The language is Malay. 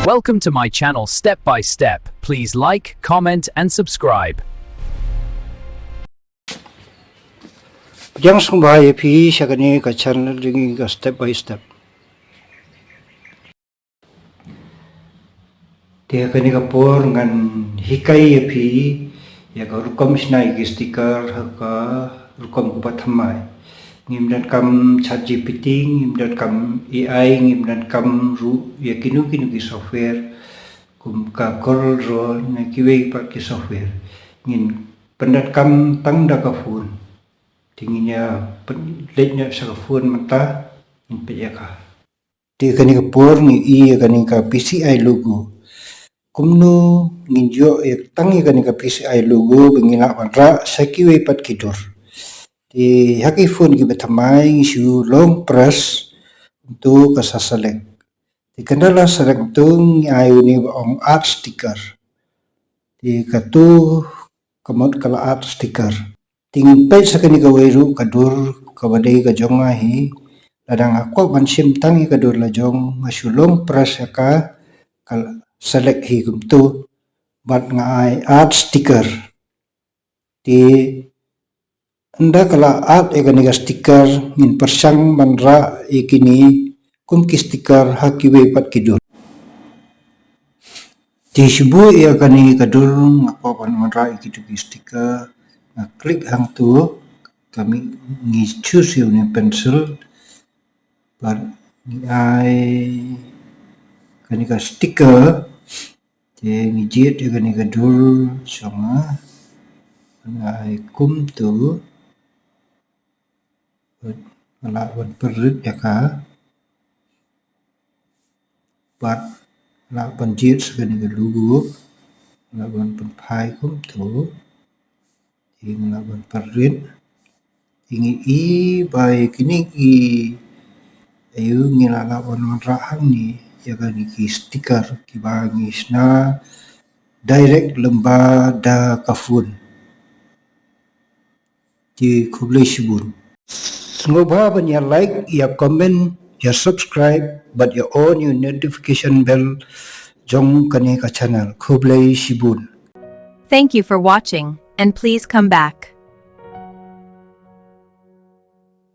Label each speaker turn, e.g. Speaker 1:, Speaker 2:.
Speaker 1: Welcome to my channel Step by Step. Please like, comment and subscribe.
Speaker 2: Yang sumbahay pi siya kani ka channel ringi ka step by step. Dia kani ka por ngan hikai pi ya ka rukom snai ki sticker ka rukom ku pathamai. Ngimdan kam ChatGPT, ngimdan kam AI, ngimdan kam ru ya kinu ki software kum ka Corel Draw na kiwei pat ki software. Ngin pendat kam tang da ka phone. Tingginya letnya sa phone mata in pejaka. Dia kani ka por ni i kani ka PCI logo. Kumno nginjo tangi kani ka PCI logo bengina panra sakiwe pat kidur. Di haki phone ki betamai ngisu long press untuk kasasalek. Di kendala sarang tung ayu ni ong art sticker. Di katu kamot kala art sticker. Tingin page sa kani ka wairu kadur kabadai ka jongahi ladang ako mansim tangi kadur la jong masulong press ka kal select hi kumtu bat nga art sticker. Di anda kala art kani ka sticker min persang manra ikini kum ki sticker hakiwe pat kidur. Di sibu ia kani kadur ngako pan manra ikitu ki sticker na klik hang tu kami ngi choose yung pencil but ai kani ka sticker te ngi jet kani ka dur songa ai kum tu ala wan perut ya ka but ala pan jet kani ka lugu ala wan pai kum tu inglaban perut ingi i by kini i ayu ngilalaban manrahang ni ya kani ki sticker ki bangi sna direct lemba da kafun di kublai sibun ngoba ban ya like ya comment ya subscribe but ya on your notification bell jong kani ka channel kublai sibun.
Speaker 3: Thank you for watching, and please come back.